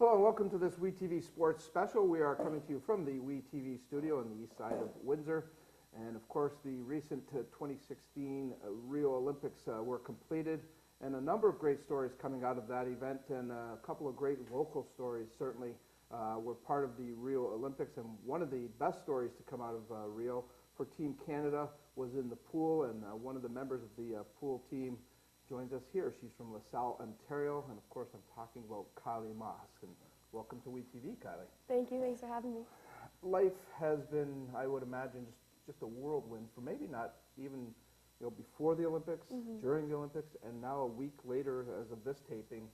Hello and welcome to this WeTV Sports Special. We are coming to you from the WeTV studio on the east side of Windsor. And of course the recent 2016 Rio Olympics were completed, and a number of great stories coming out of that event, and a couple of great local stories certainly were part of the Rio Olympics. And one of the best stories to come out of Rio for Team Canada was in the pool, and one of the members of the pool team joins us here. She's from LaSalle, Ontario, and of course I'm talking about Kylie Masse. And welcome to WeTV, Kylie. Thank you. Thanks for having me. Life has been, I would imagine, just a whirlwind for maybe not even before the Olympics, during the Olympics, and now a week later as of this taping,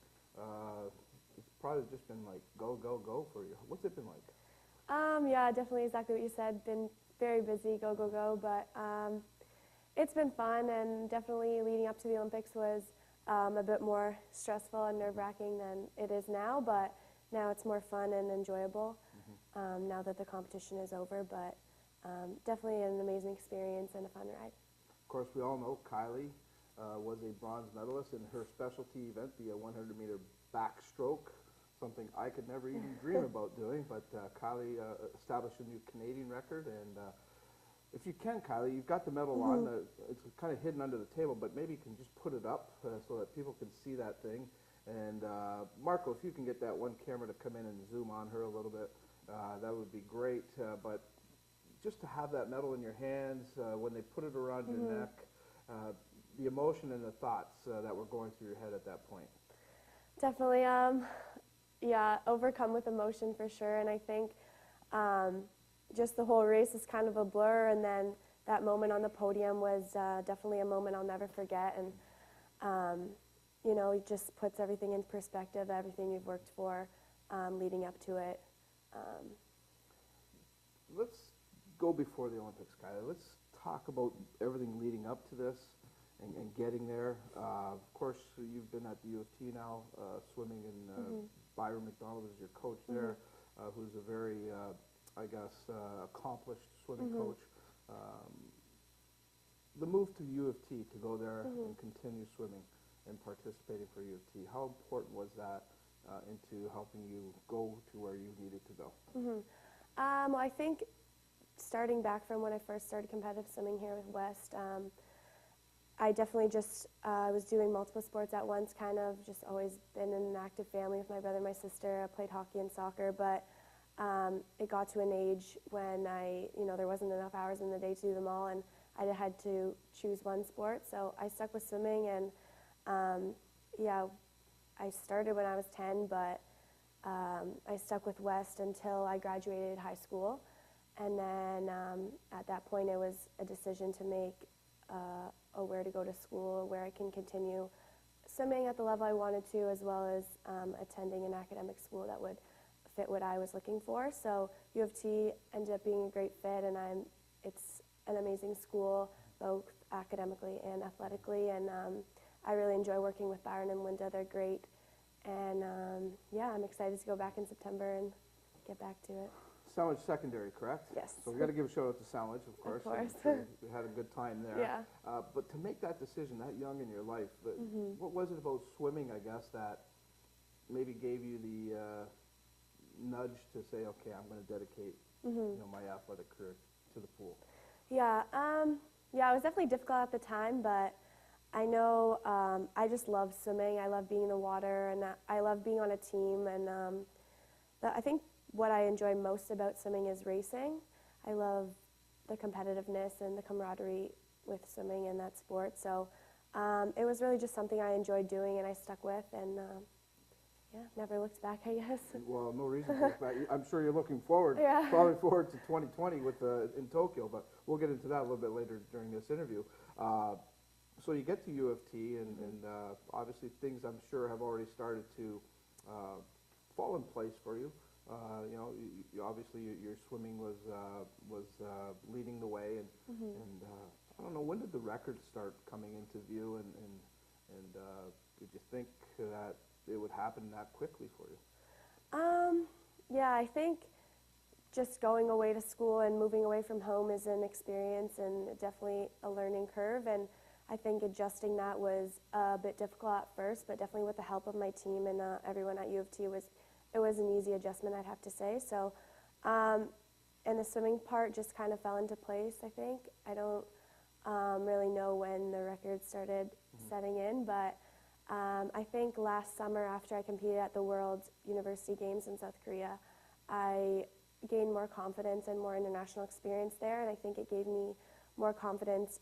it's probably just been like go, go, go for you. What's it been like? Yeah, definitely exactly what you said. Been very busy, go, go, go, but it's been fun, and definitely leading up to the Olympics was a bit more stressful and nerve-wracking than it is now, but now it's more fun and enjoyable now that the competition is over, but definitely an amazing experience and a fun ride. Of course, we all know Kylie was a bronze medalist in her specialty event, the 100-meter backstroke, something I could never even dream about doing, but Kylie established a new Canadian record. And if you can, Kylie, you've got the medal on. It's kind of hidden under the table, but maybe you can just put it up so that people can see that thing. And Marco, if you can get that one camera to come in and zoom on her a little bit, that would be great. But just to have that medal in your hands, when they put it around your neck, the emotion and the thoughts that were going through your head at that point. Definitely, yeah, overcome with emotion for sure, and I think just the whole race is kind of a blur, and then that moment on the podium was definitely a moment I'll never forget, and it just puts everything in perspective, everything you've worked for leading up to it. Let's go before the Olympics, Kylie. Let's talk about everything leading up to this and getting there. Of course, you've been at the U of T now, swimming, and Byron McDonald is your coach there, who's a very, I guess, accomplished swimming coach. The move to U of T to go there and continue swimming and participating for U of T, how important was that into helping you go to where you needed to go? Well, I think starting back from when I first started competitive swimming here with West, I definitely just was doing multiple sports at once, kind of just always been in an active family with my brother and my sister. I played hockey and soccer, but it got to an age when there wasn't enough hours in the day to do them all, and I had to choose one sport. So I stuck with swimming, and yeah, I started when I was 10, but I stuck with West until I graduated high school. And then at that point, it was a decision to make where to go to school, where I can continue swimming at the level I wanted to, as well as attending an academic school that would fit what I was looking for. So U of T ended up being a great fit, and it's an amazing school, both academically and athletically. And I really enjoy working with Byron and Linda. They're great. And yeah, I'm excited to go back in September and get back to it. Sandwich Secondary, correct? Yes. So we got to give a shout out to Sandwich, of course. Of course. We had a good time there. Yeah. But to make that decision that young in your life, what was it about swimming, I guess, that maybe gave you the nudge to say, okay, I'm going to dedicate my athletic career to the pool? Yeah. Yeah, it was definitely difficult at the time, but I know I just love swimming. I love being in the water, and I love being on a team. And I think what I enjoy most about swimming is racing. I love the competitiveness and the camaraderie with swimming in that sport. So it was really just something I enjoyed doing and I stuck with, and yeah, never looked back, I guess. Well, no reason to look back. I'm sure you're looking forward, Yeah. probably forward to 2020 in Tokyo, but we'll get into that a little bit later during this interview. So you get to U of T, and obviously things I'm sure have already started to fall in place for you. Obviously your swimming was leading the way, and I don't know, when did the records start coming into view, and did you think that it would happen that quickly for you? Yeah, I think just going away to school and moving away from home is an experience and definitely a learning curve, and I think adjusting that was a bit difficult at first, but definitely with the help of my team and everyone at U of T was it was an easy adjustment, I'd have to say. So, and the swimming part just kind of fell into place, I think. I don't really know when the record started setting in, but I think last summer after I competed at the World University Games in South Korea, I gained more confidence and more international experience there, and I think it gave me more confidence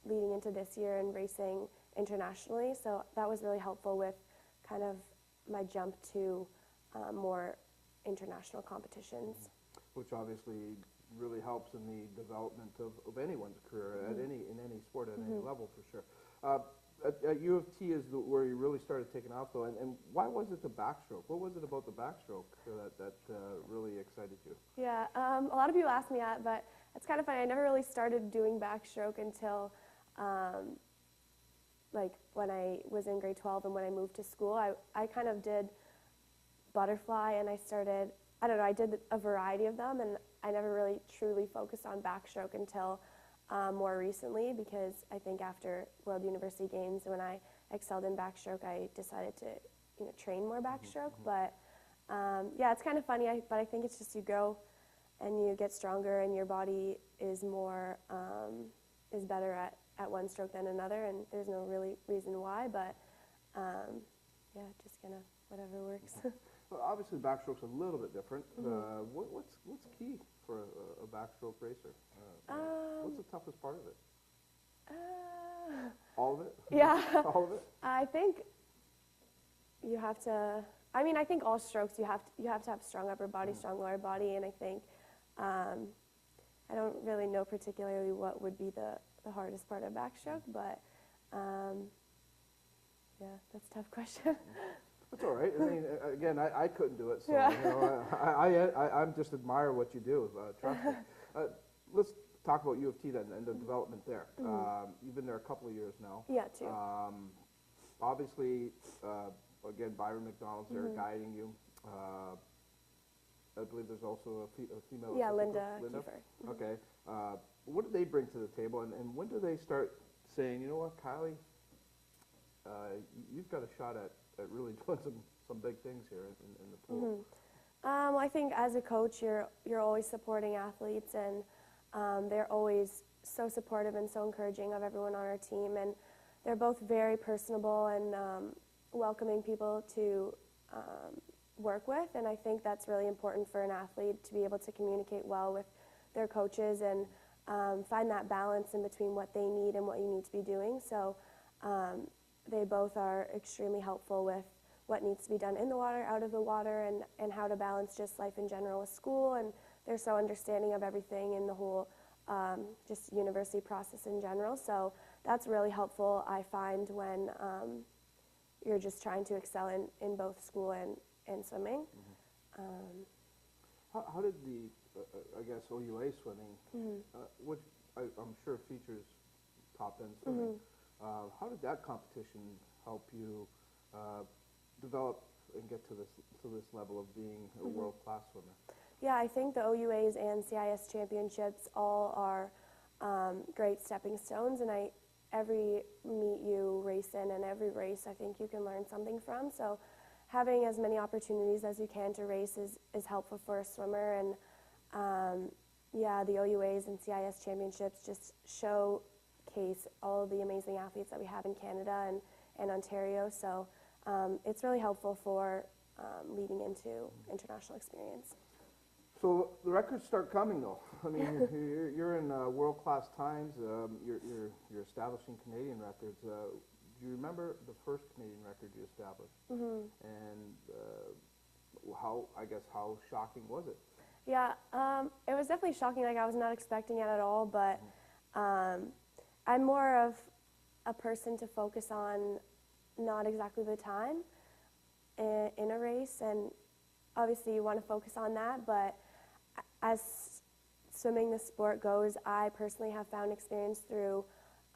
leading into this year and racing internationally. So that was really helpful with kind of my jump to more international competitions. Which obviously really helps in the development of anyone's career in any sport at any level, for sure. At U of T is where you really started taking off, though. And why was it the backstroke? What was it about the backstroke that really excited you? Yeah, a lot of people ask me that, but it's kind of funny. I never really started doing backstroke until like when I was in grade 12 and when I moved to school. I kind of did butterfly, and I started, I don't know, I did a variety of them, and I never really truly focused on backstroke until more recently, because I think after World University Games, when I excelled in backstroke, I decided to train more backstroke. But yeah, it's kind of funny, but I think it's just you grow and you get stronger, and your body is more is better at one stroke than another, and there's no really reason why, but yeah, just kind of whatever works. Well, obviously, backstroke's a little bit different. What's key for a backstroke racer? What's the toughest part of it? All of it? Yeah. All of it? I think you have to. I mean, I think all strokes you have to have strong upper body, strong lower body, and I think I don't really know particularly what would be the hardest part of backstroke, but yeah, that's a tough question. That's all right. I mean, again, I couldn't do it, so Yeah. I'm just admire what you do. Trust me. Let's talk about U of T then and the development there. You've been there a couple of years now. Yeah, too. Obviously, again, Byron McDonald's there guiding you. I believe there's also a female. Yeah, assistant Linda coach, Kiefer. Okay. What do they bring to the table, and when do they start saying, you know what, Kylie, you've got a shot at really doing some big things here in the pool? Well, I think as a coach, you're always supporting athletes, and they're always so supportive and so encouraging of everyone on our team, and they're both very personable and welcoming people to work with, and I think that's really important for an athlete to be able to communicate well with their coaches and find that balance in between what they need and what you need to be doing. So they both are extremely helpful with what needs to be done in the water, out of the water, and how to balance just life in general with school, and they're so understanding of everything in the whole just university process in general. So that's really helpful, I find, when you're just trying to excel in both school and swimming. How did the, I guess, OUA swimming, which I'm sure features top-end swimming, how did that competition help you develop and get to this level of being a world-class swimmer? Yeah, I think the OUAs and CIS championships all are great stepping stones, and every meet you race in and every race I think you can learn something from. So having as many opportunities as you can to race is helpful for a swimmer, and yeah, the OUAs and CIS championships just showcase all of the amazing athletes that we have in Canada and Ontario. So it's really helpful for leading into international experience. So the records start coming, though. I mean, you're in world-class times. You're establishing Canadian records. Do you remember the first Canadian record you established? And how shocking was it? Yeah, it was definitely shocking. Like, I was not expecting it at all, but I'm more of a person to focus on not exactly the time in a race, and obviously you want to focus on that, but as swimming the sport goes, I personally have found experience through,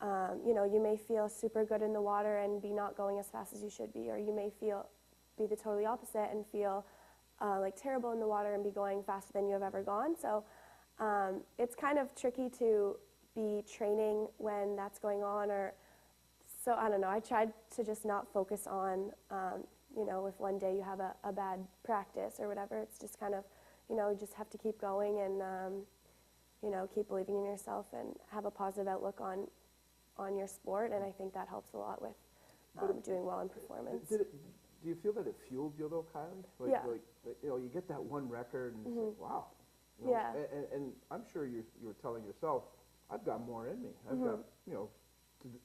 you may feel super good in the water and be not going as fast as you should be, or you may be the totally opposite and feel like terrible in the water and be going faster than you have ever gone. So it's kind of tricky to be training when that's going on, so I don't know, I tried to just not focus on you know, if one day you have a bad practice or whatever, it's just kind of, you know, you just have to keep going and, you know, keep believing in yourself and have a positive outlook on your sport, and I think that helps a lot with doing well in performance. Do you feel that it fueled you though, Kylie? Like, Yeah. like, you know, you get that one record and it's like, wow. You know, Yeah. And I'm sure you were telling yourself, I've got more in me. I've got, you know,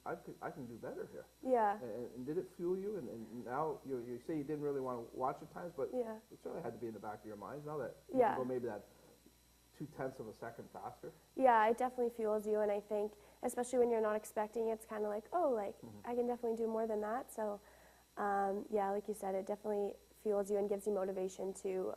I can do better here. Yeah. And did it fuel you? And now you say you didn't really want to watch at times, but Yeah. it certainly had to be in the back of your minds now that you Yeah. can go maybe that 0.2 of a second faster. Yeah, it definitely fuels you, and I think, especially when you're not expecting it, it's kind of like, oh, like, I can definitely do more than that. So, yeah, like you said, it definitely fuels you and gives you motivation to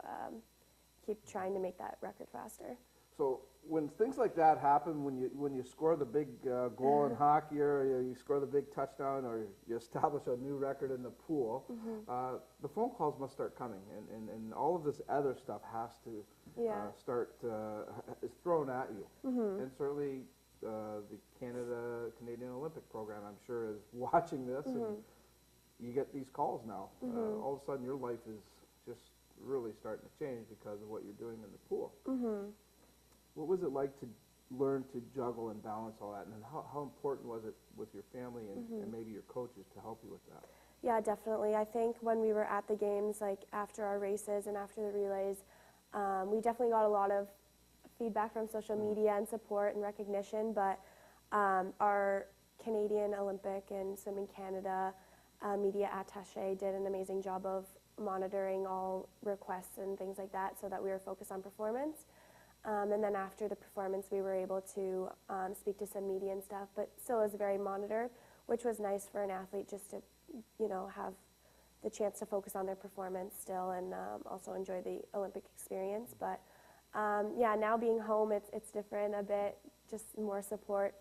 keep trying to make that record faster. So when things like that happen, when you score the big goal in hockey, or you score the big touchdown, or you establish a new record in the pool, the phone calls must start coming, and all of this other stuff has to start is thrown at you. And certainly the Canadian Olympic program, I'm sure, is watching this, and you get these calls now. All of a sudden, your life is just really starting to change because of what you're doing in the pool. What was it like to learn to juggle and balance all that, and how important was it with your family and maybe your coaches to help you with that? Yeah, definitely. I think when we were at the games, like after our races and after the relays, we definitely got a lot of feedback from social media and support and recognition, but our Canadian Olympic and Swimming Canada media attaché did an amazing job of monitoring all requests and things like that so that we were focused on performance. And then after the performance, we were able to speak to some media and stuff, but still was very monitored, which was nice for an athlete just to, you know, have the chance to focus on their performance still and also enjoy the Olympic experience. But yeah, now being home, it's different a bit, just more support.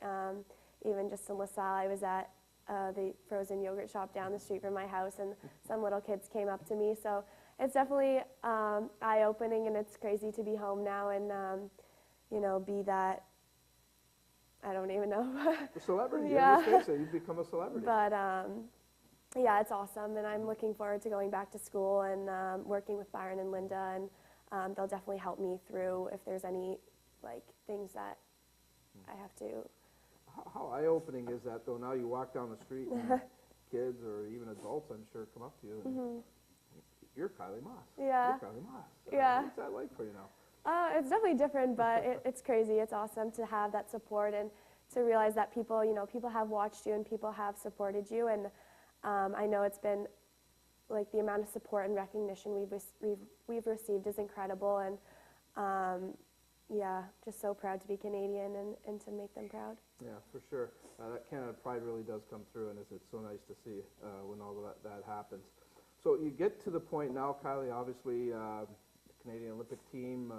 Even just in LaSalle, I was at the frozen yogurt shop down the street from my house, and some little kids came up to me. So it's definitely eye-opening, and it's crazy to be home now and, you know, be that, I don't even know. A celebrity, Yeah. Let's face it, you've become a celebrity. But yeah, it's awesome, and I'm looking forward to going back to school and working with Byron and Linda, and they'll definitely help me through if there's any, like, things that I have to. How eye-opening is that, though? Now you walk down the street and kids or even adults, I'm sure, come up to you and you're Kylie Masse. Yeah. You're Kylie Masse. Yeah. What's that like for you now? It's definitely different, but it's crazy. It's awesome to have that support and to realize that people, you know, people have watched you and people have supported you. And I know it's been, like, the amount of support and recognition we've received is incredible. And yeah, just so proud to be Canadian and to make them proud. Yeah, for sure. That Canada pride really does come through, and it's so nice to see when all of that happens. So you get to the point now, Kylie, obviously the Canadian Olympic team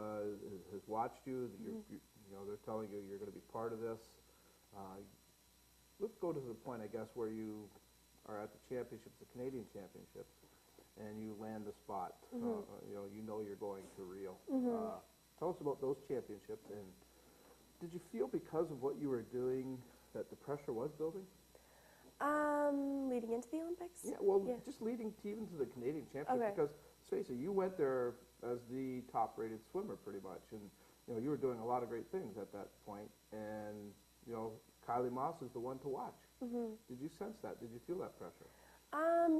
has watched you. You know, they're telling you you're going to be part of this. Let's go to the point, I guess, where you are at the championships, the Canadian championships, and you land the spot. You know you're going to Rio. Tell us about those championships, and did you feel because of what you were doing that the pressure was building? Leading into the Olympics? Yeah, well, just leading even to the Canadian Championships, because, let's face it, you went there as the top-rated swimmer pretty much, and, you know, you were doing a lot of great things at that point, and, you know, Kylie Masse is the one to watch. Did you sense that? Did you feel that pressure?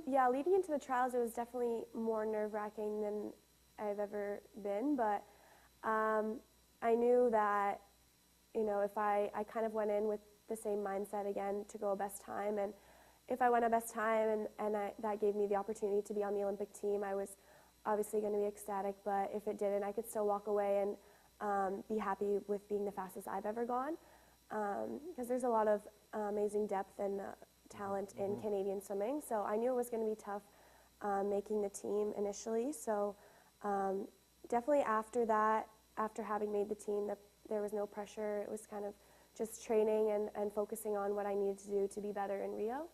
Yeah, leading into the trials, it was definitely more nerve-wracking than I've ever been, but I knew that, you know, if I kind of went in with the same mindset again to go a best time, and if I went a best time and that gave me the opportunity to be on the Olympic team, I was obviously going to be ecstatic, but if it didn't, I could still walk away and be happy with being the fastest I've ever gone, because there's a lot of amazing depth and talent in Canadian swimming, so I knew it was going to be tough making the team initially, so definitely after that, after having made the team, there was no pressure. It was kind of just training and focusing on what I needed to do to be better in Rio.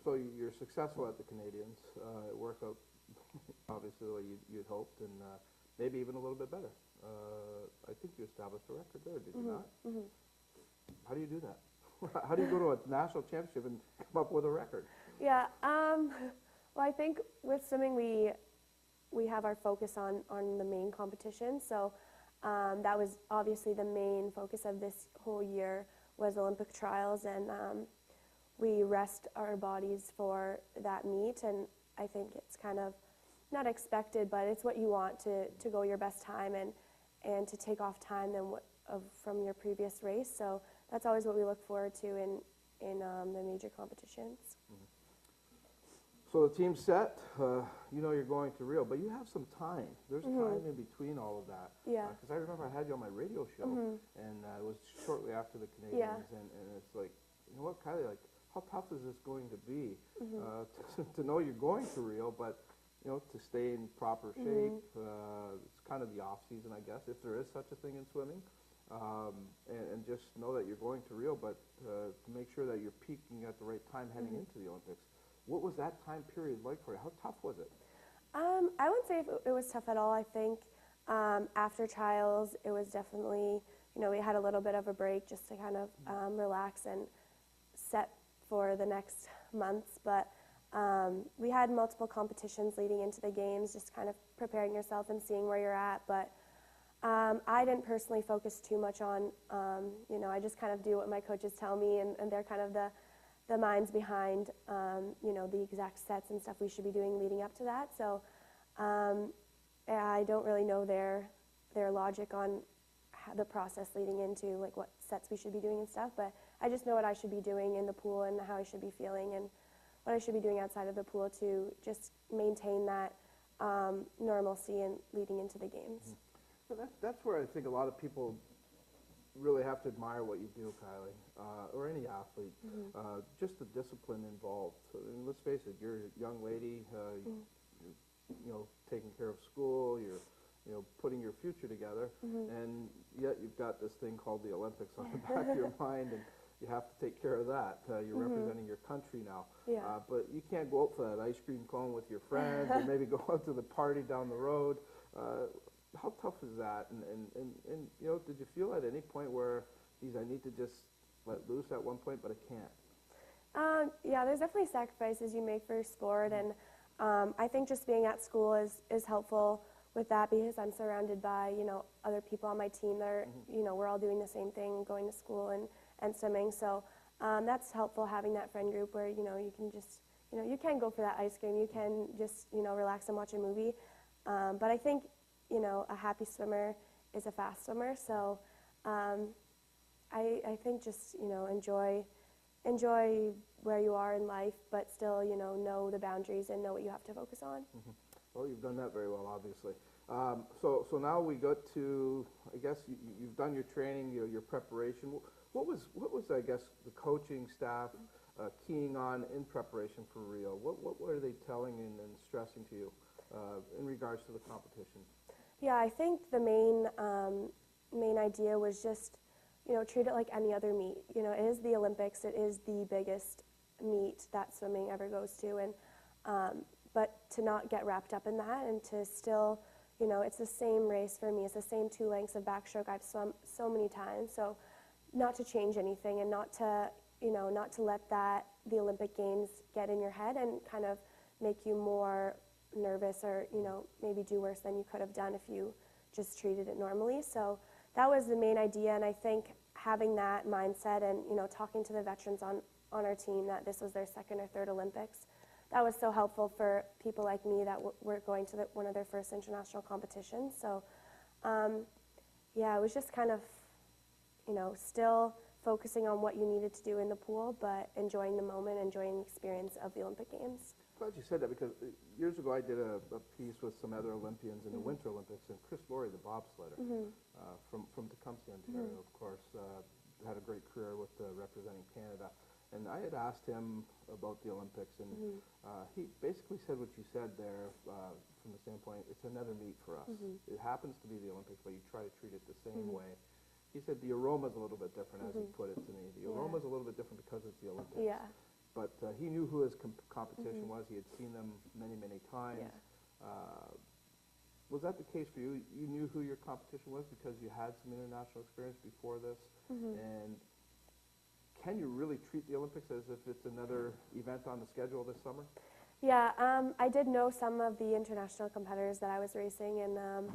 So you're successful at the Canadians. It worked out obviously the way you'd hoped, and maybe even a little bit better. I think you established a record there, did you not? How do you do that? How do you go to a national championship and come up with a record? Yeah. Well, I think with swimming, we have our focus on the main competition. So that was obviously the main focus of this whole year was Olympic trials, and we rest our bodies for that meet. And I think it's kind of not expected, but it's what you want to go your best time and to take off time than from your previous race. So that's always what we look forward to in the major competitions. So the team's set. You know you're going to Rio, but you have some time. There's time in between all of that. Yeah. Because I remember I had you on my radio show, and it was shortly after the Canadians, and it's like, you know what, Kylie, like, how tough is this going to be to know you're going to Rio, but you know, to stay in proper shape. It's kind of the off season, I guess, if there is such a thing in swimming, and just know that you're going to Rio, but to make sure that you're peaking at the right time heading into the Olympics. What was that time period like for you? How tough was it? I wouldn't say it was tough at all. I think after trials, it was definitely, you know, we had a little bit of a break just to kind of relax and set for the next months. But we had multiple competitions leading into the games, just kind of preparing yourself and seeing where you're at. But I didn't personally focus too much on, you know, I just kind of do what my coaches tell me, and they're kind of the minds behind, you know, the exact sets and stuff we should be doing leading up to that. So I don't really know their logic on the process leading into like what sets we should be doing and stuff, but I just know what I should be doing in the pool and how I should be feeling and what I should be doing outside of the pool to just maintain that normalcy and leading into the games. So that's where I think a lot of people really have to admire what you do, Kylie, or any athlete. Just the discipline involved. So, I mean, let's face it, you're a young lady, you're, you know, taking care of school, you're, you know, putting your future together, and yet you've got this thing called the Olympics on the back of your mind, and you have to take care of that. You're representing your country now. But you can't go out for that ice cream cone with your friends, or maybe go out to the party down the road. How tough is that? And you know, did you feel at any point where, geez, I need to just let loose at one point, but I can't? Yeah, there's definitely sacrifices you make for your sport, and I think just being at school is helpful with that because I'm surrounded by, you know, other people on my team that are, you know, we're all doing the same thing, going to school and swimming. So that's helpful, having that friend group where, you know, you can just, you know, you can go for that ice cream, you can just, you know, relax and watch a movie. But I think, you know, a happy swimmer is a fast swimmer. So I think just, you know, enjoy where you are in life, but still, you know the boundaries and know what you have to focus on. Well, you've done that very well, obviously. So now we got to, I guess you've done your training, your preparation. What was I guess the coaching staff keying on in preparation for Rio? What were they telling and stressing to you in regards to the competition? Yeah, I think the main idea was just, you know, treat it like any other meet. You know, it is the Olympics. It is the biggest meet that swimming ever goes to, and but to not get wrapped up in that and to still, you know, it's the same race for me. It's the same 2 lengths of backstroke I've swum so many times. So not to change anything and not to, you know, not to let the Olympic Games get in your head and kind of make you more nervous or, you know, maybe do worse than you could have done if you just treated it normally. So that was the main idea, and I think having that mindset and, you know, talking to the veterans on our team that this was their 2nd or 3rd Olympics, that was so helpful for people like me that were going to one of their first international competitions. So yeah, it was just kind of, you know, still focusing on what you needed to do in the pool, but enjoying the moment, enjoying the experience of the Olympic Games. Glad you said that, because years ago I did a piece with some other Olympians in the Winter Olympics, and Chris Laurie, the bobsledder, from Tecumseh, Ontario, of course, had a great career with representing Canada. And I had asked him about the Olympics, and he basically said what you said there from the standpoint, it's another meet for us. It happens to be the Olympics, but you try to treat it the same way. He said the aroma's a little bit different, as he put it to me. The aroma's a little bit different because it's the Olympics. Yeah. But he knew who his competition was. He had seen them many, many times. Was that the case for you? You knew who your competition was because you had some international experience before this? And can you really treat the Olympics as if it's another event on the schedule this summer? Yeah, I did know some of the international competitors that I was racing, and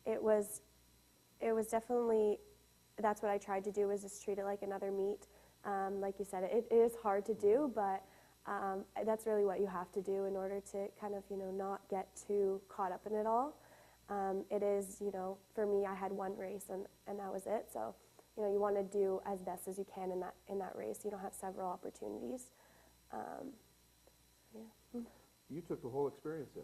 it was definitely, that's what I tried to do, was just treat it like another meet. Like you said, it is hard to do, but that's really what you have to do in order to kind of, not get too caught up in it all. It is, for me, I had one race and that was it. So, you want to do as best as you can in that race. You don't have several opportunities. Yeah. You took the whole experience in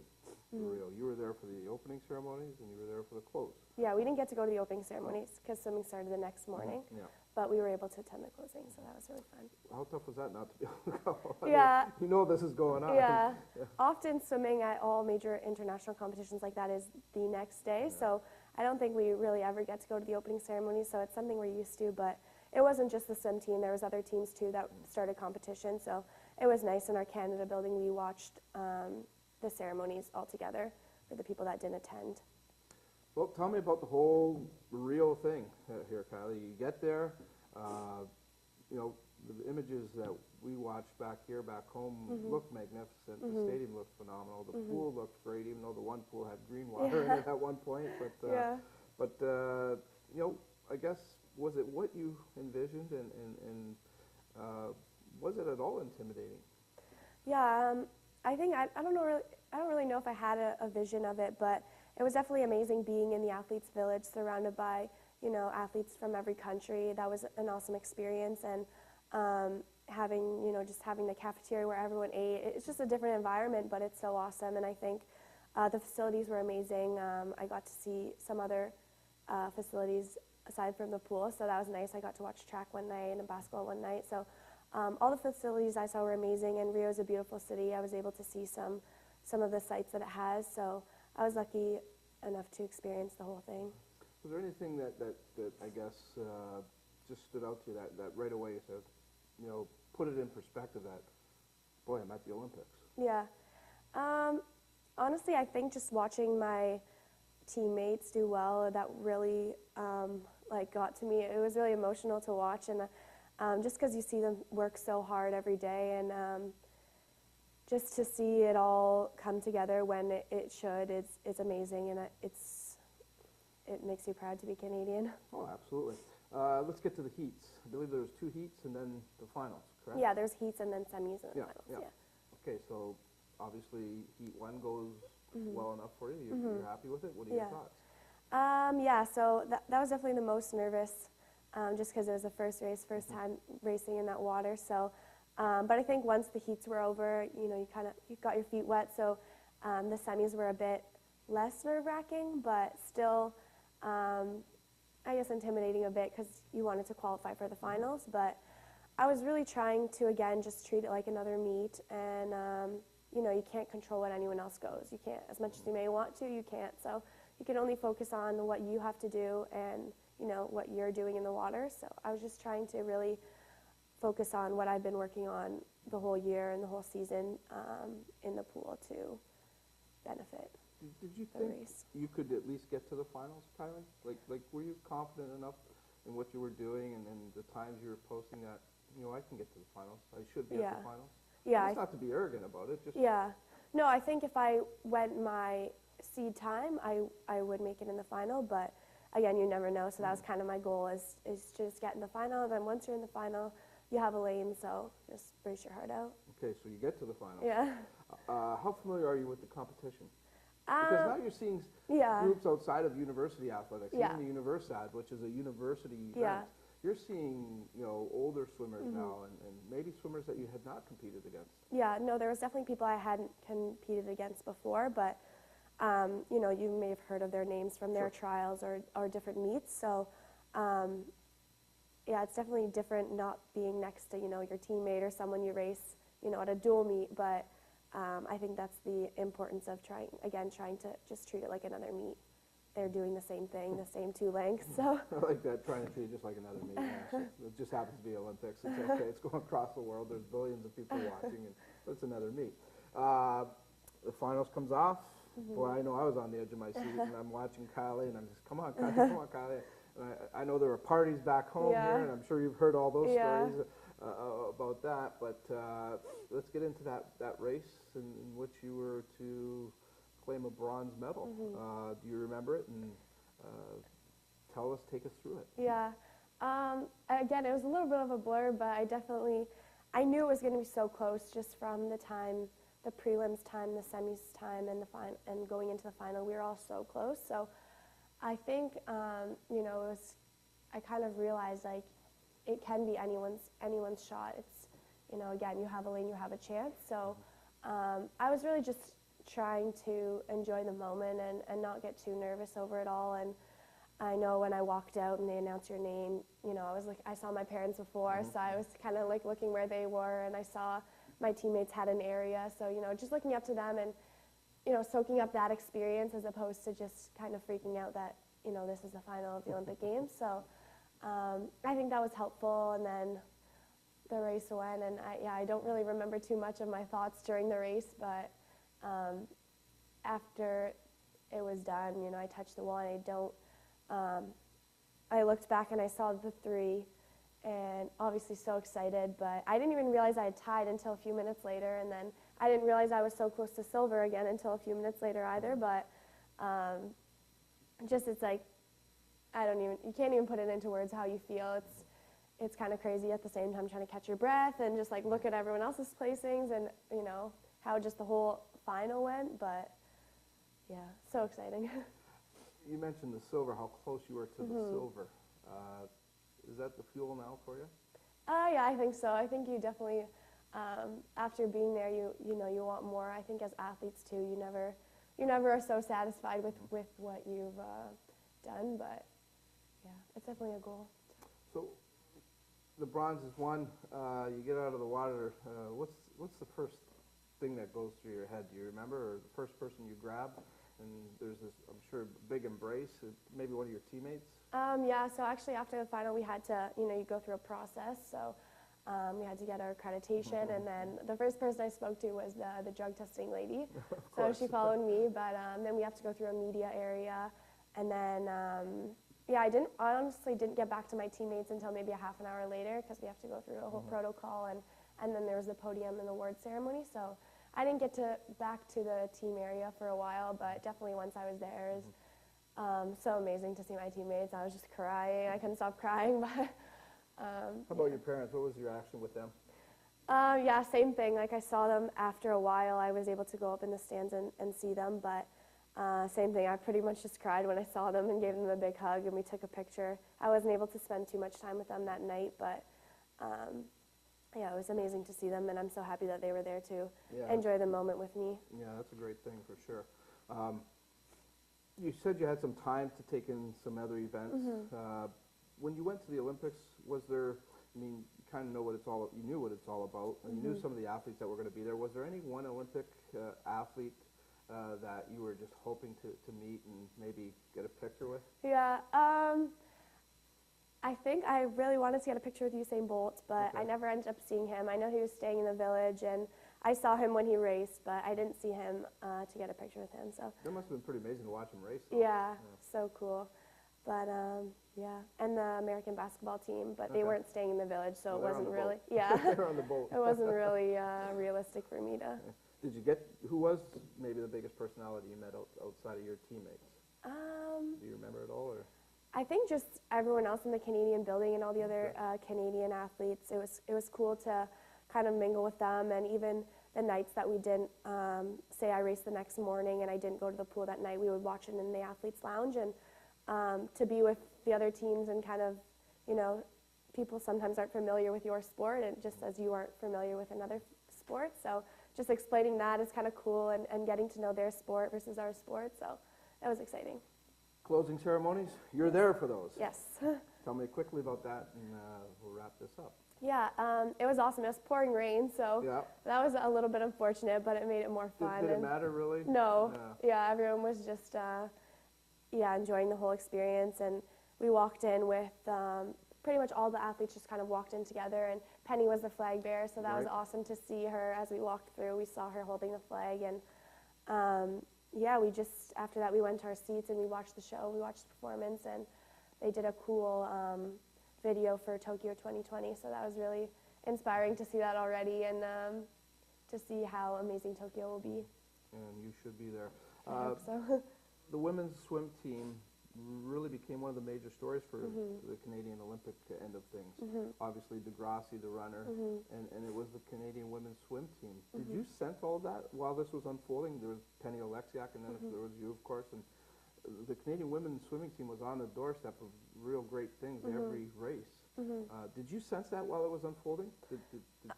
for Rio. You were there for the opening ceremonies and you were there for the close. Yeah, we didn't get to go to the opening ceremonies because swimming started the next morning. Yeah. But we were able to attend the closing, so that was really fun. How tough was that not to be able to go? Yeah. You know this is going on. Yeah. Often swimming at all major international competitions like that is the next day, so I don't think we really ever get to go to the opening ceremony, so it's something we're used to, but it wasn't just the swim team. There was other teams too that started competition, so it was nice. In our Canada building, we watched the ceremonies all together for the people that didn't attend. Well, tell me about the whole Rio thing here, Kylie. You get there, the images that we watched back home look magnificent. The stadium looked phenomenal. The pool looked great, even though the one pool had green water in it at one point. But I guess, was it what you envisioned, and was it at all intimidating? Yeah, I think I don't really know if I had a vision of it, but it was definitely amazing being in the athletes' village, surrounded by athletes from every country. That was an awesome experience, and having the cafeteria where everyone ate. It's just a different environment, but it's so awesome. And I think the facilities were amazing. I got to see some other facilities aside from the pool, so that was nice. I got to watch track one night and basketball one night. So all the facilities I saw were amazing, and Rio is a beautiful city. I was able to see some of the sites that it has, so I was lucky enough to experience the whole thing. Was there anything that I guess just stood out to you that right away you said, put it in perspective that, boy, I'm at the Olympics? Yeah. Honestly, I think just watching my teammates do well, that really got to me. It was really emotional to watch, and just because you see them work so hard every day, and just to see it all come together when it should, it's amazing, and it makes you proud to be Canadian. Oh, absolutely. Let's get to the heats. I believe there's 2 heats and then the finals, correct? Yeah, there's heats and then semis and finals. Yeah. Okay, so obviously heat 1 goes well enough for you. You're happy with it? What are your thoughts? So that was definitely the most nervous, just because it was the first time racing in that water. So, but I think once the heats were over, you got your feet wet. So the semis were a bit less nerve-wracking, but still, I guess intimidating a bit because you wanted to qualify for the finals. But I was really trying to, again, just treat it like another meet, and you can't control what anyone else goes. You can't, as much as you may want to, you can't. So you can only focus on what you have to do and what you're doing in the water. So I was just trying to really focus on what I've been working on the whole year and the whole season in the pool to benefit. Did you think you could at least get to the finals, Kylie? Like, were you confident enough in what you were doing and the times you were posting that, I can get to the finals, I should be at the finals? Yeah. It's not to be arrogant about it, just... Yeah. No, I think if I went my seed time, I would make it in the final, but again, you never know, so that was kind of my goal, is just get in the final, and then once you're in the final, you have a lane, so just brace your heart out. Okay, so you get to the final. Yeah. How familiar are you with the competition? Because now you're seeing groups outside of university athletics, even the Universiade, which is a university event. Yeah. You're seeing, older swimmers now, and maybe swimmers that you had not competed against. Yeah, no, there was definitely people I hadn't competed against before, but, you may have heard of their names from their trials or different meets. So, it's definitely different not being next to, your teammate or someone you race, at a dual meet, but I think that's the importance of trying to just treat it like another meet. They're doing the same thing, the same 2 lengths, so. I like that, trying to treat it just like another meet. It just happens to be Olympics. It's okay. It's going across the world. There's billions of people watching, and it's another meet. The finals comes off. Boy, I know I was on the edge of my seat, and I'm watching Kylie, and I'm just, come on, Kylie, come on, Kylie. And I know there were parties back home here, and I'm sure you've heard all those stories. about that. But let's get into that race in which you were to claim a bronze medal. Do you remember it? And take us through it. Yeah. Again, it was a little bit of a blur, but I knew it was going to be so close just from the time, the prelims time, the semis time, and and going into the final. We were all so close. So I think, I kind of realized like it can be anyone's shot. It's, again, you have a lane, you have a chance. So I was really just trying to enjoy the moment and not get too nervous over it all. And I know when I walked out and they announced your name, I saw my parents before, so I was kind of like looking where they were, and I saw my teammates had an area. So, just looking up to them and, soaking up that experience as opposed to just kind of freaking out that, this is the final of the Olympic Games. So I think that was helpful. And then the race went, and I don't really remember too much of my thoughts during the race, but after it was done, I touched the wall, and I looked back and I saw the 3, and obviously so excited, but I didn't even realize I had tied until a few minutes later, and then I didn't realize I was so close to silver again until a few minutes later either. But it's like, you can't even put it into words how you feel. It's kind of crazy at the same time trying to catch your breath and just like look at everyone else's placings and how just the whole final went. But yeah, so exciting. You mentioned the silver, how close you were to the silver. Is that the fuel now for you? Yeah, I think so. I think you definitely, after being there, you want more. I think as athletes too, you never are so satisfied with what you've done. But yeah, it's definitely a goal. So the bronze is won. You get out of the water. What's the first thing that goes through your head? Do you remember, or the first person you grab? And there's this, I'm sure, big embrace, maybe one of your teammates? Yeah, so actually after the final we had to, you go through a process. So we had to get our accreditation, and then the first person I spoke to was the drug testing lady. So she followed me, but then we have to go through a media area. And then, I honestly didn't get back to my teammates until maybe a half an hour later, because we have to go through a whole protocol, and then there was the podium and award ceremony. So I didn't get back to the team area for a while, but definitely once I was there, it was so amazing to see my teammates. I was just crying. I couldn't stop crying. But how about your parents? What was your reaction with them? Yeah, same thing. Like, I saw them after a while. I was able to go up in the stands and see them, but same thing. I pretty much just cried when I saw them and gave them a big hug, and we took a picture. I wasn't able to spend too much time with them that night, but yeah, it was amazing to see them, and I'm so happy that they were there to enjoy the moment with me. Yeah, that's a great thing for sure. You said you had some time to take in some other events. When you went to the Olympics, was there, you kind of know what it's all, you knew what it's all about, and you knew some of the athletes that were going to be there. Was there any one Olympic athlete that you were just hoping to meet and maybe get a picture with? Yeah, I think I really wanted to get a picture with Usain Bolt, but I never ended up seeing him. I know he was staying in the village, and I saw him when he raced, but I didn't see him to get a picture with him. So that must have been pretty amazing to watch him race, though. Yeah, so cool. But yeah, and the American basketball team, but they weren't staying in the village, so it wasn't really, They're on the boat. It wasn't really realistic for me to. Did you get, who was maybe the biggest personality you met outside of your teammates? Do you remember at all, or? I think just everyone else in the Canadian building and all the other Canadian athletes. It was cool to kind of mingle with them, and even the nights that we didn't, say I raced the next morning and I didn't go to the pool that night, we would watch it in the athletes lounge, and to be with the other teams and kind of, people sometimes aren't familiar with your sport, and just as you aren't familiar with another sport. So just explaining that is kind of cool, and getting to know their sport versus our sport. So that was exciting. Closing ceremonies, you're there for those. Yes. Tell me quickly about that, and we'll wrap this up. Yeah, it was awesome. It was pouring rain, so that was a little bit unfortunate, but it made it more fun. Did it matter, really? No. Yeah, everyone was just, enjoying the whole experience, and we walked in with pretty much all the athletes just kind of walked in together, and Penny was the flag bearer, so that was awesome to see her as we walked through. We saw her holding the flag, and we just, after that, we went to our seats and we watched the show, we watched the performance, and they did a cool video for Tokyo 2020, so that was really inspiring to see that already, and to see how amazing Tokyo will be. And you should be there. I hope so. The women's swim team really became one of the major stories for the Canadian Olympic end of things. Obviously, Degrassi, the runner, and it was the Canadian women's swim team. Did you sense all of that while this was unfolding? There was Penny Oleksiak, and then there was you, of course, and the Canadian women's swimming team was on the doorstep of real great things every race. Did you sense that while it was unfolding? Did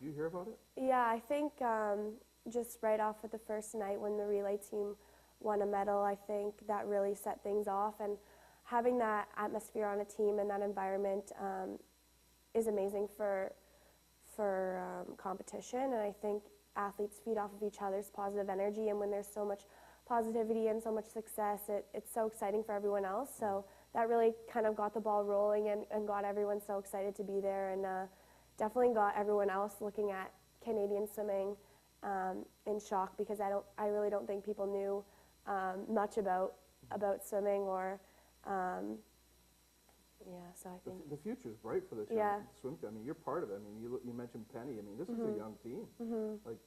you hear about it? Yeah, I think just right off at the first night when the relay team won a medal, I think that really set things off, and having that atmosphere on a team and that environment is amazing for competition, and I think athletes feed off of each other's positive energy, and when there's so much positivity and so much success, it's so exciting for everyone else. So that really kind of got the ball rolling and got everyone so excited to be there, and definitely got everyone else looking at Canadian swimming in shock, because I really don't think people knew much about swimming, or so I think the future is bright for this young swim team. I mean, you're part of it. I mean, you mentioned Penny. I mean, this is a young team. Like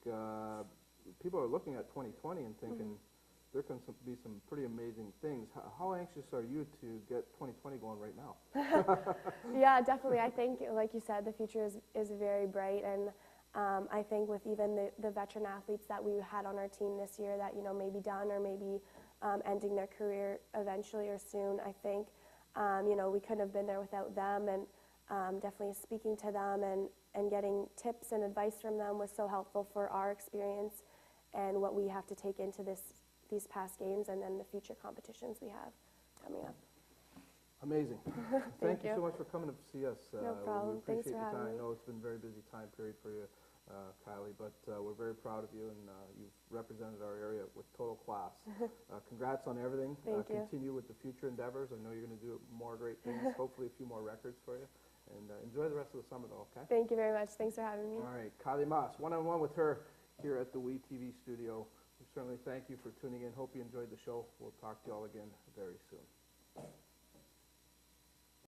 people are looking at 2020 and thinking there can be some pretty amazing things. How anxious are you to get 2020 going right now? Yeah, definitely. I think, like you said, the future is very bright, and I think with even the veteran athletes that we had on our team this year that, may be done or maybe ending their career eventually or soon, I think, we couldn't have been there without them, and definitely speaking to them and getting tips and advice from them was so helpful for our experience and what we have to take into these past games and then the future competitions we have coming up. Amazing. Thank you so much for coming to see us. No problem. We appreciate Thanks for having the time. me. I know it's been a very busy time period for you, Kylie, but we're very proud of you, and you've represented our area with total class. Congrats on everything. Thank you. Continue with the future endeavors. I know you're going to do more great things, hopefully a few more records for you. And enjoy the rest of the summer, though, okay? Thank you very much. Thanks for having me. All right, Kylie Masse, one-on-one with her here at the WeTV studio. We certainly thank you for tuning in. Hope you enjoyed the show. We'll talk to you all again very soon.